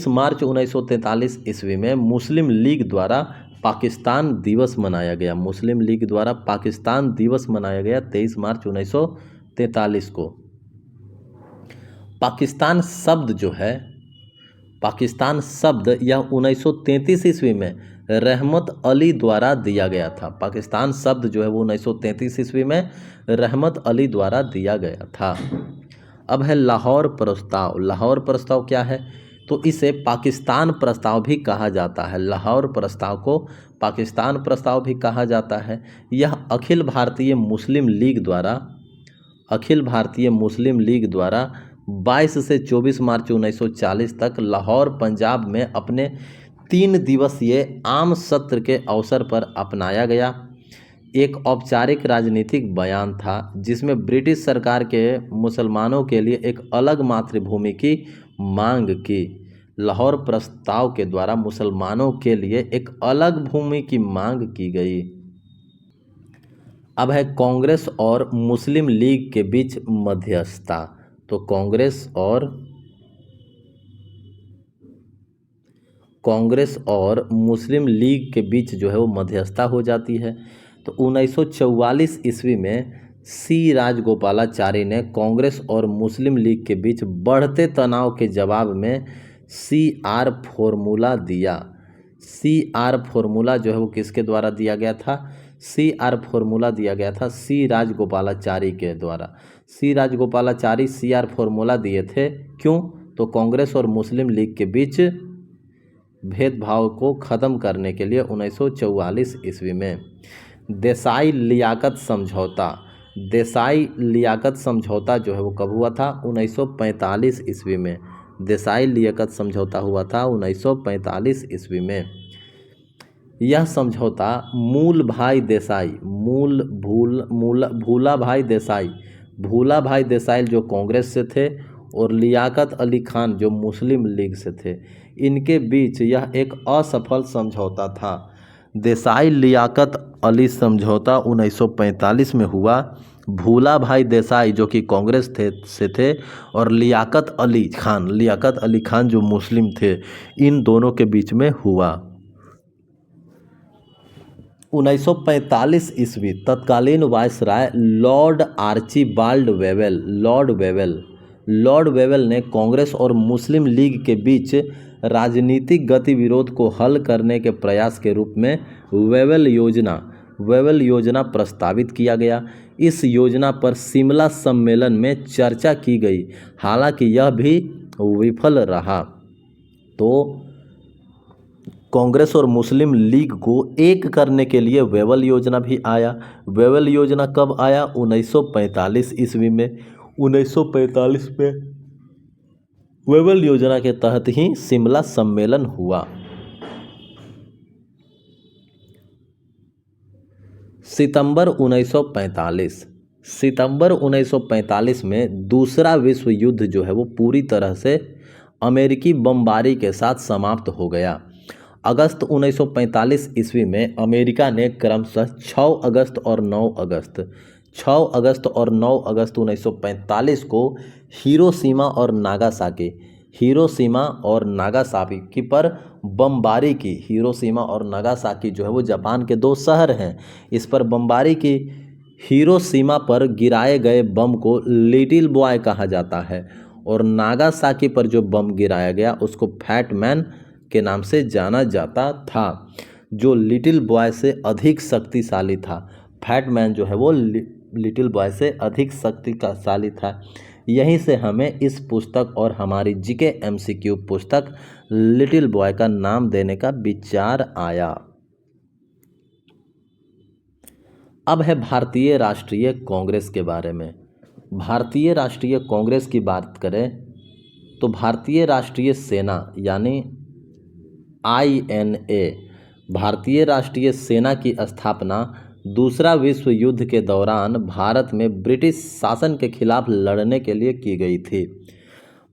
मार्च 1943 ईस्वी में मुस्लिम लीग द्वारा पाकिस्तान दिवस मनाया गया। मुस्लिम लीग द्वारा पाकिस्तान दिवस मनाया गया 23 मार्च 1943 को। पाकिस्तान शब्द यह 1933 ईस्वी में रहमत अली द्वारा दिया गया था। पाकिस्तान शब्द जो है वो 1933 ईस्वी में रहमत अली द्वारा दिया गया था। अब है लाहौर प्रस्ताव। लाहौर प्रस्ताव क्या है? तो इसे पाकिस्तान प्रस्ताव भी कहा जाता है। लाहौर प्रस्ताव को पाकिस्तान प्रस्ताव भी कहा जाता है। यह अखिल भारतीय मुस्लिम लीग द्वारा 22 से 24 मार्च 1940 तक लाहौर पंजाब में अपने 3 दिवसीय आम सत्र के अवसर पर अपनाया गया एक औपचारिक राजनीतिक बयान था, जिसमें ब्रिटिश सरकार के मुसलमानों के लिए एक अलग मातृभूमि की मांग की। लाहौर प्रस्ताव के द्वारा मुसलमानों के लिए एक अलग भूमि की मांग की गई। अब है कांग्रेस और मुस्लिम लीग के बीच मध्यस्थता। तो कांग्रेस और मुस्लिम लीग के बीच जो है वो मध्यस्थता हो जाती है। तो 1944 ईस्वी में सी राजगोपालाचारी ने कांग्रेस और मुस्लिम लीग के बीच बढ़ते तनाव के जवाब में CR फॉर्मूला दिया। CR फॉर्मूला जो है वो किसके द्वारा दिया गया था? CR फॉर्मूला दिया गया था सी राजगोपालाचारी के द्वारा। सी राजगोपालाचारी CR फॉर्मूला दिए थे। क्यों? तो कांग्रेस और मुस्लिम लीग के बीच भेदभाव को ख़त्म करने के लिए 1944 ईस्वी में। देसाई लियाकत समझौता जो है वो कब हुआ था? 1945 ईस्वी में। देसाई लियाकत समझौता हुआ था 1945 ईस्वी में। यह समझौता भूला भाई देसाई जो कांग्रेस से थे और लियाकत अली खान जो मुस्लिम लीग से थे, इनके बीच यह एक असफल समझौता था। देसाई लियाकत अली समझौता 1945 में हुआ। भूला भाई देसाई जो कि कांग्रेस से थे और लियाकत अली खान जो मुस्लिम थे, इन दोनों के बीच में हुआ। 1945 ईस्वी तत्कालीन वायसराय लॉर्ड वेवेल ने कांग्रेस और मुस्लिम लीग के बीच राजनीतिक गतिविरोध को हल करने के प्रयास के रूप में वेवेल योजना प्रस्तावित किया गया। इस योजना पर शिमला सम्मेलन में चर्चा की गई, हालांकि यह भी विफल रहा। तो कांग्रेस और मुस्लिम लीग को एक करने के लिए वेवेल योजना भी आया। वेवेल योजना कब आया? 1945 ईस्वी में। 1945 में वेवेल योजना के तहत ही शिमला सम्मेलन हुआ। सितंबर 1945 में दूसरा विश्व युद्ध जो है वो पूरी तरह से अमेरिकी बमबारी के साथ समाप्त हो गया। अगस्त 1945 ईस्वी में अमेरिका ने क्रमशः 6 अगस्त और 9 अगस्त 6 अगस्त और 9 अगस्त 1945 को हिरोशिमा और नागासाकी पर बमबारी की। हिरोशिमा और नागासाकी जो है वो जापान के 2 शहर हैं, इस पर बमबारी की। हिरोशिमा पर गिराए गए बम को लिटिल बॉय कहा जाता है और नागासाकी पर जो बम गिराया गया उसको फैट मैन के नाम से जाना जाता था, जो लिटिल बॉय से अधिक शक्तिशाली था। फैट मैन जो है वो लिटिल बॉय से अधिक शक्तिशाली था। यहीं से हमें इस पुस्तक और हमारी जीके एमसीक्यू पुस्तक लिटिल बॉय का नाम देने का विचार आया। अब है भारतीय राष्ट्रीय कांग्रेस के बारे में। भारतीय राष्ट्रीय कांग्रेस की बात करें तो भारतीय राष्ट्रीय सेना यानी INA, भारतीय राष्ट्रीय सेना की स्थापना दूसरा विश्व युद्ध के दौरान भारत में ब्रिटिश शासन के खिलाफ लड़ने के लिए की गई थी।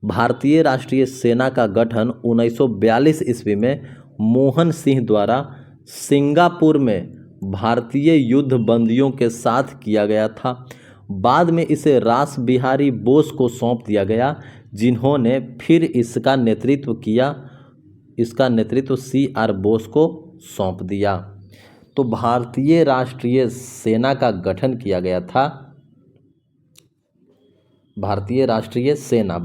भारतीय राष्ट्रीय सेना का गठन 1942 ईस्वी में मोहन सिंह द्वारा सिंगापुर में भारतीय युद्ध बंदियों के साथ किया गया था। बाद में इसे रास बिहारी बोस को सौंप दिया गया, जिन्होंने फिर इसका नेतृत्व CR बोस को सौंप दिया। तो भारतीय राष्ट्रीय सेना का गठन किया गया था। भारतीय राष्ट्रीय सेना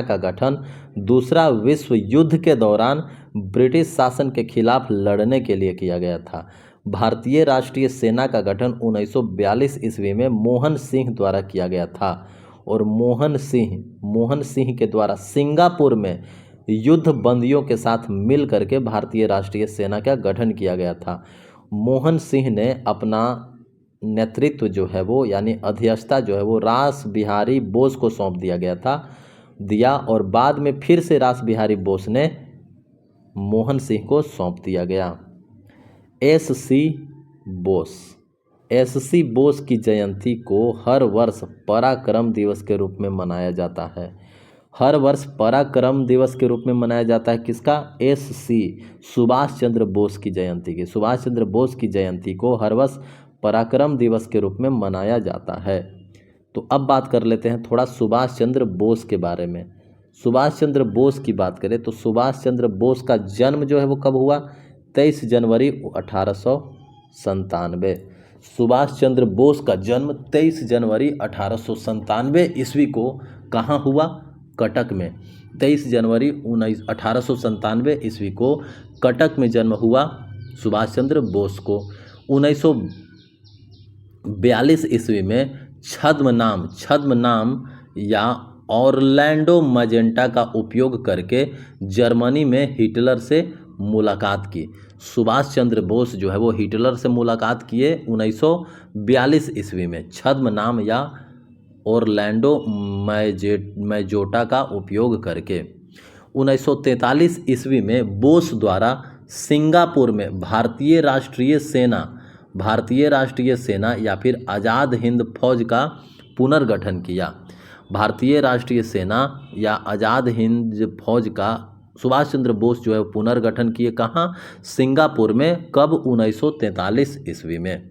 का गठन दूसरा विश्व युद्ध के दौरान ब्रिटिश शासन के खिलाफ लड़ने के लिए किया गया था। भारतीय राष्ट्रीय सेना का गठन 1942 ईस्वी में मोहन सिंह द्वारा किया गया था और मोहन सिंह के द्वारा सिंगापुर में युद्ध बंदियों के साथ मिल करके भारतीय राष्ट्रीय सेना का गठन किया गया था। मोहन सिंह ने अपना नेतृत्व जो है वो यानी अध्यक्षता जो है वो रास बिहारी बोस को सौंप दिया और बाद में फिर से रास बिहारी बोस ने मोहन सिंह को सौंप दिया गया। SC बोस की जयंती को हर वर्ष पराक्रम दिवस के रूप में मनाया जाता है। हर वर्ष पराक्रम दिवस के रूप में मनाया जाता है किसका? SC सुभाष चंद्र बोस की जयंती की। सुभाष चंद्र बोस की जयंती को हर वर्ष पराक्रम दिवस के रूप में मनाया जाता है। तो अब बात कर लेते हैं थोड़ा सुभाष चंद्र बोस के बारे में। सुभाष चंद्र बोस की बात करें तो सुभाष चंद्र बोस का जन्म जो है वो कब हुआ? 23 जनवरी 1897। सुभाष चंद्र बोस का जन्म 23 जनवरी 1897 ईस्वी को कहाँ हुआ? कटक में। 23 जनवरी 1897 ईस्वी को कटक में जन्म हुआ सुभाष चंद्र बोस को। 1942 ईस्वी में छद्म नाम या ऑरलैंडो मैजेंटा का उपयोग करके जर्मनी में हिटलर से मुलाकात की। सुभाष चंद्र बोस जो है वो हिटलर से मुलाकात किए 1942 ईस्वी में छद्म नाम या ऑरलैंडो मैजेंटा का उपयोग करके। 1943 ईस्वी में बोस द्वारा सिंगापुर में भारतीय राष्ट्रीय सेना या फिर आज़ाद हिंद फौज का पुनर्गठन किया। भारतीय राष्ट्रीय सेना या आज़ाद हिंद फौज का सुभाष चंद्र बोस जो है पुनर्गठन किए कहाँ? सिंगापुर में। कब? 1943 ईस्वी में।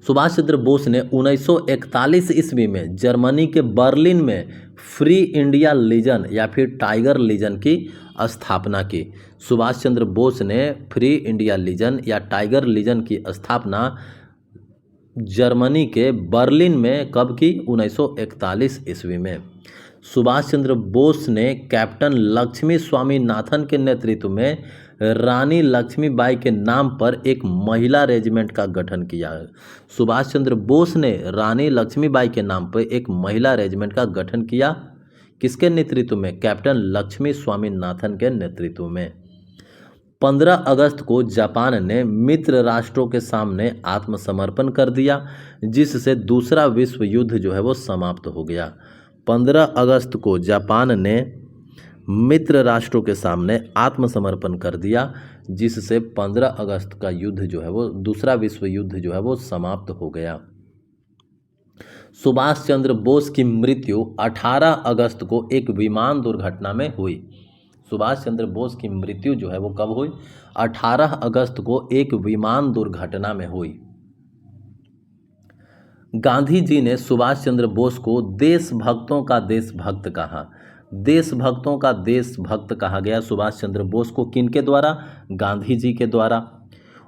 सुभाष चंद्र बोस ने 1941 ईस्वी में जर्मनी के बर्लिन में फ्री इंडिया लीजन या फिर टाइगर लीजन की स्थापना की। सुभाष चंद्र बोस ने फ्री इंडिया लीजन या टाइगर लीजन की स्थापना जर्मनी के बर्लिन में कब की? 1941 ईस्वी में। सुभाष चंद्र बोस ने कैप्टन लक्ष्मी स्वामीनाथन के नेतृत्व में रानी लक्ष्मीबाई के नाम पर एक महिला रेजिमेंट का गठन किया। सुभाष चंद्र बोस ने रानी लक्ष्मीबाई के नाम पर एक महिला रेजिमेंट का गठन किया। किसके नेतृत्व में? कैप्टन लक्ष्मी स्वामीनाथन के नेतृत्व में। 15 अगस्त को जापान ने मित्र राष्ट्रों के सामने आत्मसमर्पण कर दिया, जिससे दूसरा विश्व युद्ध जो है वो समाप्त हो गया। 15 अगस्त को जापान ने मित्र राष्ट्रों के सामने आत्मसमर्पण कर दिया, जिससे 15 अगस्त का युद्ध जो है वो दूसरा विश्व युद्ध जो है वो समाप्त हो गया। सुभाष चंद्र बोस की मृत्यु 18 अगस्त को एक विमान दुर्घटना में हुई। सुभाष चंद्र बोस की मृत्यु जो है वो कब हुई? 18 अगस्त को एक विमान दुर्घटना में हुई। गांधी जी ने सुभाष चंद्र बोस को देशभक्तों का देशभक्त कहा। देशभक्तों का देशभक्त कहा गया सुभाष चंद्र बोस को किनके द्वारा? गांधी जी के द्वारा।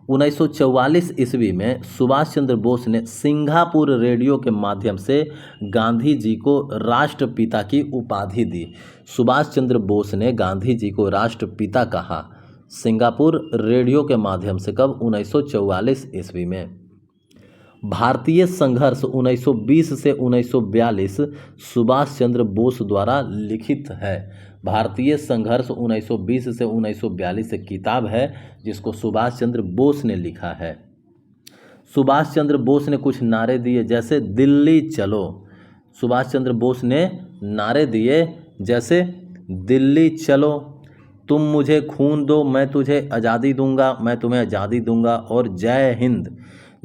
1944 ईस्वी में सुभाष चंद्र बोस ने सिंगापुर रेडियो के माध्यम से गांधी जी को राष्ट्रपिता की उपाधि दी। सुभाष चंद्र बोस ने गांधी जी को राष्ट्रपिता कहा सिंगापुर रेडियो के माध्यम से। कब? 1944 ईस्वी में। भारतीय संघर्ष 1920 से 1942 सुभाष चंद्र बोस द्वारा लिखित है। भारतीय संघर्ष 1920 से 1942 एक किताब है जिसको सुभाष चंद्र बोस ने लिखा है। सुभाष चंद्र बोस ने कुछ नारे दिए जैसे दिल्ली चलो। सुभाष चंद्र बोस ने नारे दिए जैसे दिल्ली चलो, तुम मुझे खून दो मैं तुझे आज़ादी दूंगा, मैं तुम्हें आज़ादी दूंगा, और जय हिंद।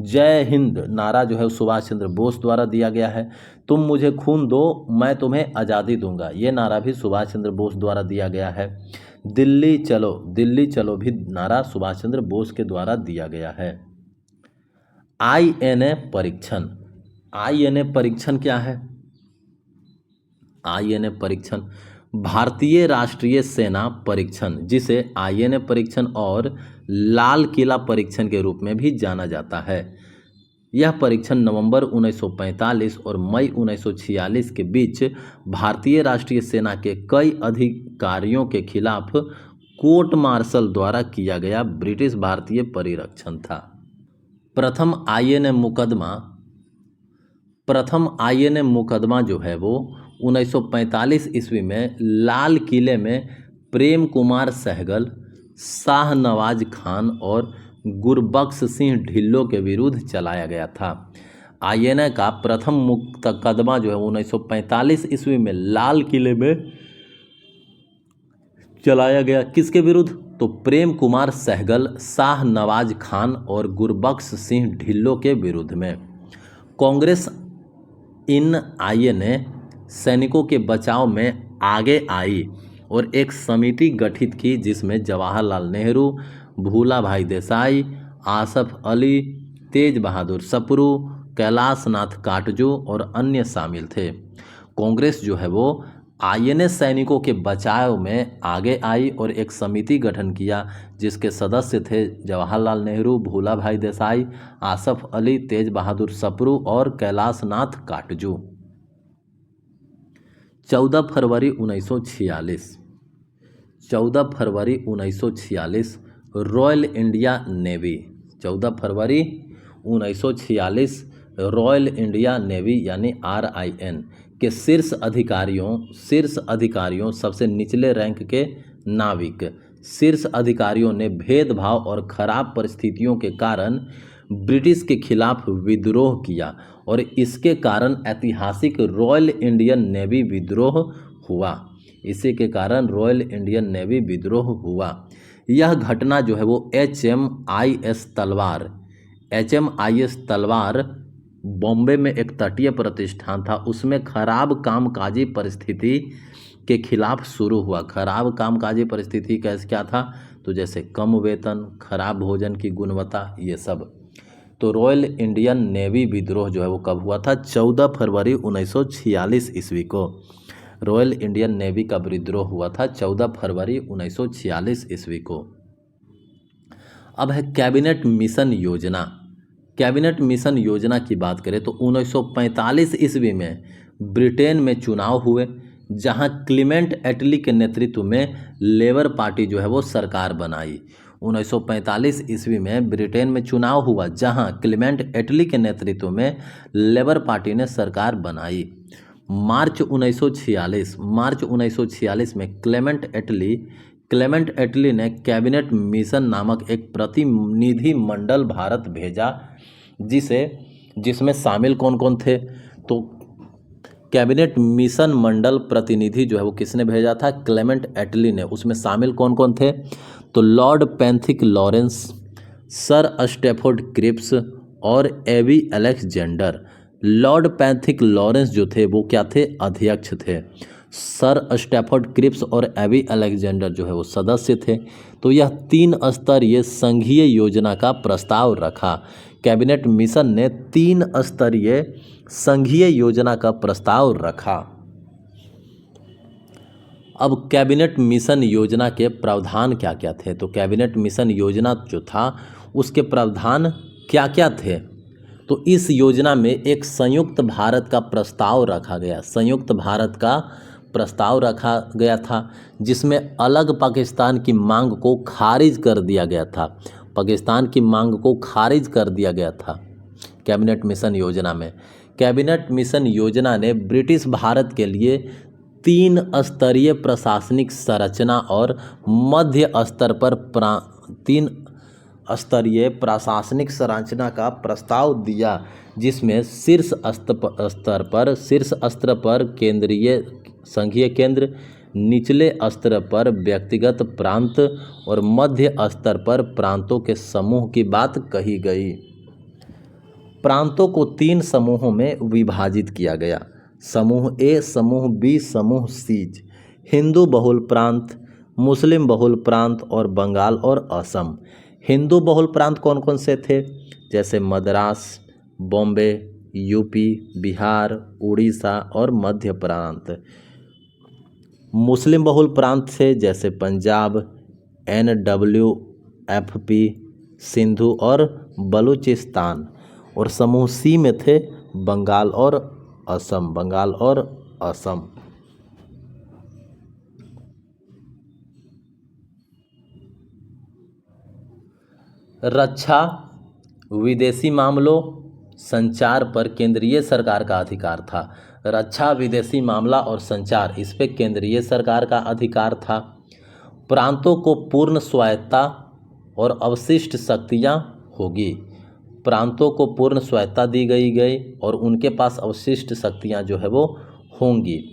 जय हिंद नारा जो है सुभाष चंद्र बोस द्वारा दिया गया है। तुम मुझे खून दो मैं तुम्हें आज़ादी दूंगा, ये नारा भी सुभाष चंद्र बोस द्वारा दिया गया है। दिल्ली चलो भी नारा सुभाष चंद्र बोस के द्वारा दिया गया है। INA परीक्षण। INA परीक्षण क्या है? INA परीक्षण भारतीय राष्ट्रीय सेना परीक्षण, जिसे INA परीक्षण और लाल किला परीक्षण के रूप में भी जाना जाता है। यह परीक्षण नवंबर 1945 और मई 1946 के बीच भारतीय राष्ट्रीय सेना के कई अधिकारियों के खिलाफ कोर्ट मार्शल द्वारा किया गया ब्रिटिश भारतीय परिरक्षण था। प्रथम INA मुकदमा जो है वो 1945 ईस्वी में लाल किले में प्रेम कुमार सहगल, शाहनवाज खान और गुरबख्श सिंह ढिल्लों के विरुद्ध चलाया गया था। INA का प्रथम मुकदमा जो है 1945 ईस्वी में लाल किले में चलाया गया। किसके विरुद्ध? तो प्रेम कुमार सहगल, शाहनवाज खान और गुरबख्श सिंह ढिल्लों के विरुद्ध में। कांग्रेस इन INA सैनिकों के बचाव में आगे आई और एक समिति गठित की जिसमें जवाहरलाल नेहरू, भूला भाई देसाई, आसफ अली, तेज बहादुर सप्रू, कैलाश नाथ काटजू और अन्य शामिल थे। कांग्रेस जो है वो INA सैनिकों के बचाव में आगे आई और एक समिति गठन किया जिसके सदस्य थे जवाहरलाल नेहरू, भूला भाई देसाई, आसफ अली, तेज बहादुर सप्रू और कैलाश नाथ काटजू। 14 फरवरी 1946 रॉयल इंडिया नेवी। 14 फरवरी 1946 रॉयल इंडिया नेवी यानी RIN के शीर्ष अधिकारियों सबसे निचले रैंक के नाविक शीर्ष अधिकारियों ने भेदभाव और खराब परिस्थितियों के कारण ब्रिटिश के खिलाफ विद्रोह किया और इसके कारण ऐतिहासिक रॉयल इंडियन नेवी विद्रोह हुआ। इसी के कारण रॉयल इंडियन नेवी विद्रोह हुआ। यह घटना जो है वो HMIS तलवार बॉम्बे में एक तटीय प्रतिष्ठान था, उसमें खराब कामकाजी परिस्थिति के खिलाफ शुरू हुआ। खराब कामकाजी परिस्थिति कैसे क्या था? तो जैसे कम वेतन, खराब भोजन की गुणवत्ता, ये सब। तो रॉयल इंडियन नेवी विद्रोह जो है वो कब हुआ था? 14 फरवरी 1946 ईस्वी को रॉयल इंडियन नेवी का विद्रोह हुआ था 14 फरवरी 1946 ईस्वी को। अब है कैबिनेट मिशन योजना। कैबिनेट मिशन योजना की बात करें तो 1945 ईस्वी में ब्रिटेन में चुनाव हुए जहां क्लीमेंट एटली के नेतृत्व में लेबर पार्टी जो है वो सरकार बनाई। 1945 ईस्वी में ब्रिटेन में चुनाव हुआ जहां क्लीमेंट एटली के नेतृत्व में लेबर पार्टी ने सरकार बनाई। मार्च 1946 में क्लेमेंट एटली ने कैबिनेट मिशन नामक एक प्रतिनिधि मंडल भारत भेजा जिसमें शामिल कौन कौन थे? तो कैबिनेट मिशन मंडल प्रतिनिधि जो है वो किसने भेजा था? क्लेमेंट एटली ने। उसमें शामिल कौन कौन थे? तो lord Pethick Lawrence, sir Stafford Cripps और AB Alexander. Lord Pethick Lawrence जो थे वो क्या थे? अध्यक्ष थे। सर स्टैफर्ड क्रिप्स और एबी अलेक्जेंडर जो है वो सदस्य थे। तो यह 3 स्तरीय संघीय योजना का प्रस्ताव रखा। कैबिनेट मिशन ने 3 स्तरीय संघीय योजना का प्रस्ताव रखा। अब कैबिनेट मिशन योजना के प्रावधान क्या क्या थे? तो कैबिनेट मिशन योजना जो था उसके प्रावधान क्या क्या थे? तो इस योजना में एक संयुक्त भारत का प्रस्ताव रखा गया। संयुक्त भारत का प्रस्ताव रखा गया था जिसमें अलग पाकिस्तान की मांग को खारिज कर दिया गया था। पाकिस्तान की मांग को खारिज कर दिया गया था कैबिनेट मिशन योजना में। कैबिनेट मिशन योजना ने ब्रिटिश भारत के लिए 3 स्तरीय प्रशासनिक संरचना और मध्य स्तर पर 3 स्तरीय प्रशासनिक संरचना का प्रस्ताव दिया, जिसमें शीर्ष स्तर पर केंद्रीय संघीय केंद्र, निचले स्तर पर व्यक्तिगत प्रांत और मध्य स्तर पर प्रांतों के समूह की बात कही गई। प्रांतों को 3 समूहों में विभाजित किया गया। समूह ए, समूह बी, समूह सी। हिंदू बहुल प्रांत, मुस्लिम बहुल प्रांत और बंगाल और असम। हिंदू बहुल प्रांत कौन कौन से थे? जैसे मद्रास, बॉम्बे, यूपी, बिहार, उड़ीसा और मध्य प्रांत। मुस्लिम बहुल प्रांत थे जैसे पंजाब, NWFP, सिंधु और बलूचिस्तान। और समूह सी में थे बंगाल और असम। बंगाल और असम। रक्षा, विदेशी मामलों, संचार पर केंद्रीय सरकार का अधिकार था। रक्षा, विदेशी मामला और संचार, इस पे केंद्रीय सरकार का अधिकार था। प्रांतों को पूर्ण स्वायत्तता और अवशिष्ट शक्तियां होगी। प्रांतों को पूर्ण स्वायत्तता दी गई और उनके पास अवशिष्ट शक्तियां जो है वो होंगी।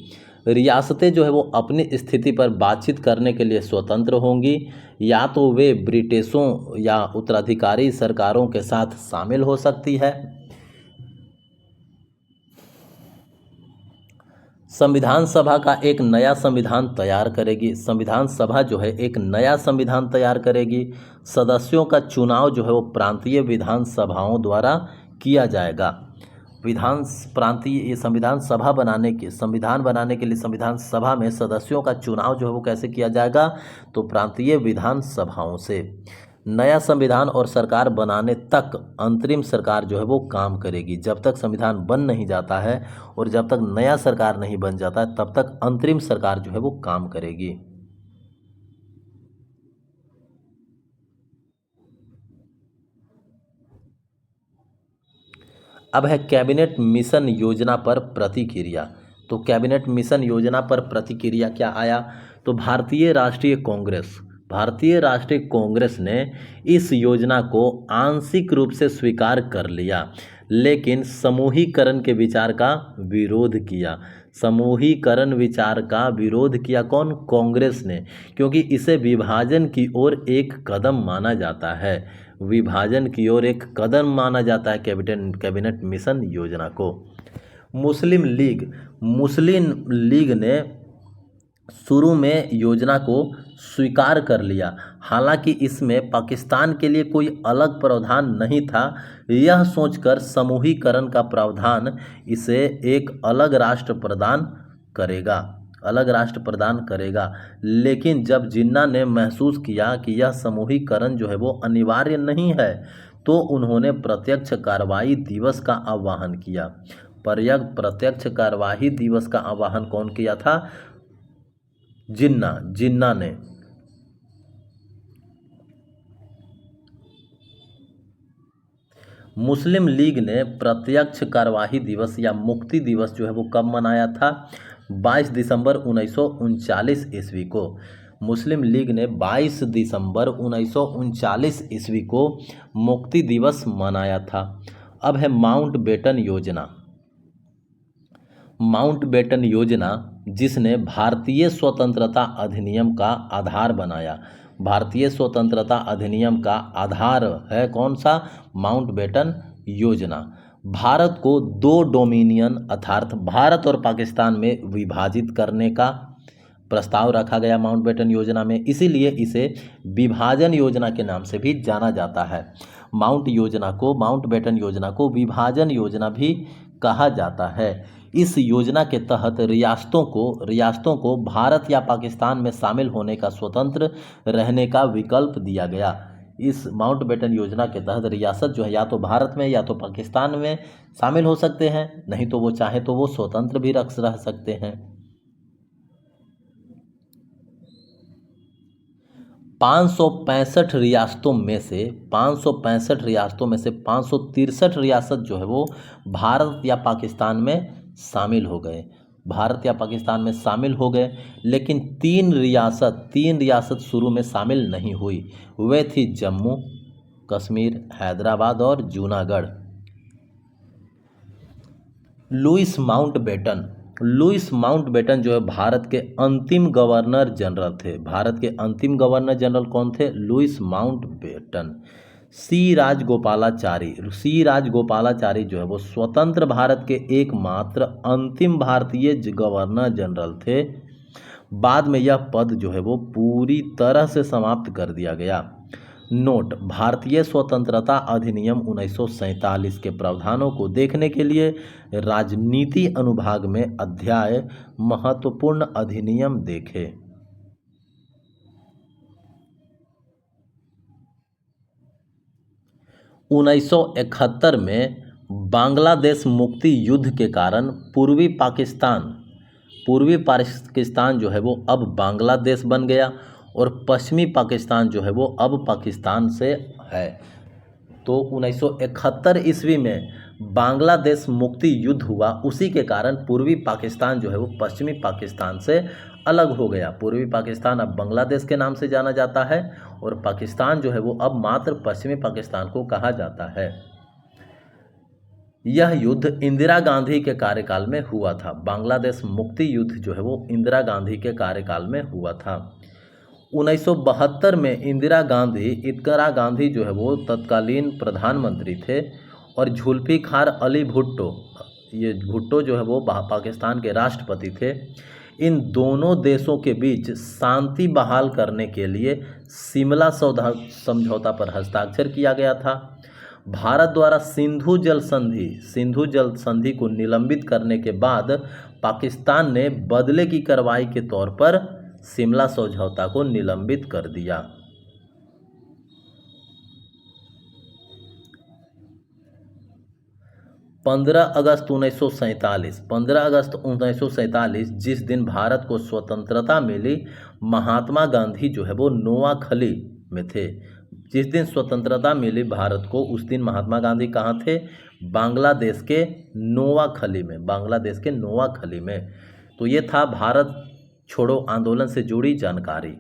रियासतें जो है वो अपनी स्थिति पर बातचीत करने के लिए स्वतंत्र होंगी, या तो वे ब्रिटिशों या उत्तराधिकारी सरकारों के साथ शामिल हो सकती है। संविधान सभा का एक नया संविधान तैयार करेगी। संविधान सभा जो है एक नया संविधान तैयार करेगी। सदस्यों का चुनाव जो है वो प्रांतीय विधान सभाओं द्वारा किया जाएगा। संविधान बनाने के लिए संविधान सभा में सदस्यों का चुनाव जो है वो कैसे किया जाएगा? तो प्रांतीय विधान सभाओं से। नया संविधान और सरकार बनाने तक अंतरिम सरकार जो है वो काम करेगी। जब तक संविधान बन नहीं जाता है और जब तक नया सरकार नहीं बन जाता है तब तक अंतरिम सरकार जो है वो काम करेगी। अब है कैबिनेट मिशन योजना पर प्रतिक्रिया। तो कैबिनेट मिशन योजना पर प्रतिक्रिया क्या आया? तो भारतीय राष्ट्रीय कांग्रेस ने इस योजना को आंशिक रूप से स्वीकार कर लिया, लेकिन समूहीकरण के विचार का विरोध किया। समूहीकरण विचार का विरोध किया कौन? कांग्रेस ने, क्योंकि इसे विभाजन की ओर एक कदम माना जाता है। विभाजन की ओर एक कदम माना जाता है कैबिनेट मिशन योजना को। मुस्लिम लीग ने शुरू में योजना को स्वीकार कर लिया, हालांकि इसमें पाकिस्तान के लिए कोई अलग प्रावधान नहीं था। यह सोचकर समूहीकरण का प्रावधान इसे एक अलग राष्ट्र प्रदान करेगा। लेकिन जब जिन्ना ने महसूस किया कि यह समूहीकरण जो है वो अनिवार्य नहीं है, तो उन्होंने प्रत्यक्ष कार्रवाई दिवस का आह्वान किया। प्रत्यक्ष कार्रवाई दिवस का आह्वान कौन किया था? जिन्ना ने। मुस्लिम लीग ने प्रत्यक्ष कार्यवाही दिवस या मुक्ति दिवस जो है वो कब मनाया था? 22 दिसंबर 1939 ईस्वी को। मुस्लिम लीग ने 22 दिसंबर 1939 ईस्वी को मुक्ति दिवस मनाया था। अब है माउंटबेटन योजना, जिसने भारतीय स्वतंत्रता अधिनियम का आधार बनाया। भारतीय स्वतंत्रता अधिनियम का आधार है कौन सा? माउंटबेटन योजना। भारत को दो डोमिनियन अर्थात भारत और पाकिस्तान में विभाजित करने का प्रस्ताव रखा गया माउंटबेटन योजना में, इसीलिए इसे विभाजन योजना के नाम से भी जाना जाता है। माउंटबेटन योजना को विभाजन योजना भी कहा जाता है। इस योजना के तहत रियासतों को भारत या पाकिस्तान में शामिल होने का स्वतंत्र रहने का विकल्प दिया गया। इस माउंटबेटन योजना के तहत रियासत जो है या तो भारत में या तो पाकिस्तान में शामिल हो सकते हैं, नहीं तो वो चाहे तो वो स्वतंत्र भी रह सकते हैं। 565 रियासतों में से 563 रियासत जो है वो भारत या पाकिस्तान में शामिल हो गए। लेकिन तीन रियासत शुरू में शामिल नहीं हुई। वे थी जम्मू कश्मीर, हैदराबाद और जूनागढ़। लुईस माउंटबेटन जो है भारत के अंतिम गवर्नर जनरल थे। भारत के अंतिम गवर्नर जनरल कौन थे? Louis Mountbatten. सी राजगोपालाचारी जो है वो स्वतंत्र भारत के एकमात्र अंतिम भारतीय गवर्नर जनरल थे। बाद में यह पद जो है वो पूरी तरह से समाप्त कर दिया गया। नोट: भारतीय स्वतंत्रता अधिनियम 1947 के प्रावधानों को देखने के लिए राजनीति अनुभाग में अध्याय महत्वपूर्ण अधिनियम देखें। 1971 में बांग्लादेश मुक्ति युद्ध के कारण पूर्वी पाकिस्तान जो है वो अब बांग्लादेश बन गया और पश्चिमी पाकिस्तान जो है वो अब पाकिस्तान से है। तो 1971 ईस्वी में बांग्लादेश मुक्ति युद्ध हुआ, उसी के कारण पूर्वी पाकिस्तान जो है वो पश्चिमी पाकिस्तान से अलग हो गया। पूर्वी पाकिस्तान अब बांग्लादेश के नाम से जाना जाता है और पाकिस्तान जो है वो अब मात्र पश्चिमी पाकिस्तान को कहा जाता है। यह युद्ध इंदिरा गांधी के कार्यकाल में हुआ था। बांग्लादेश मुक्ति युद्ध जो है वो इंदिरा गांधी के कार्यकाल में हुआ था। 1972 में इंदिरा गांधी जो है वो तत्कालीन प्रधानमंत्री थे और जुल्फिकार अली भुट्टो जो है वो पाकिस्तान के राष्ट्रपति थे। इन दोनों देशों के बीच शांति बहाल करने के लिए शिमला समझौता पर हस्ताक्षर किया गया था। भारत द्वारा सिंधु जल संधि को निलंबित करने के बाद पाकिस्तान ने बदले की कार्रवाई के तौर पर शिमला समझौता को निलंबित कर दिया। 15 अगस्त 1947 जिस दिन भारत को स्वतंत्रता मिली, महात्मा गांधी जो है वो नोआखली में थे। जिस दिन स्वतंत्रता मिली भारत को, उस दिन महात्मा गांधी कहाँ थे? बांग्लादेश के नोआखली में। तो ये था भारत छोड़ो आंदोलन से जुड़ी जानकारी।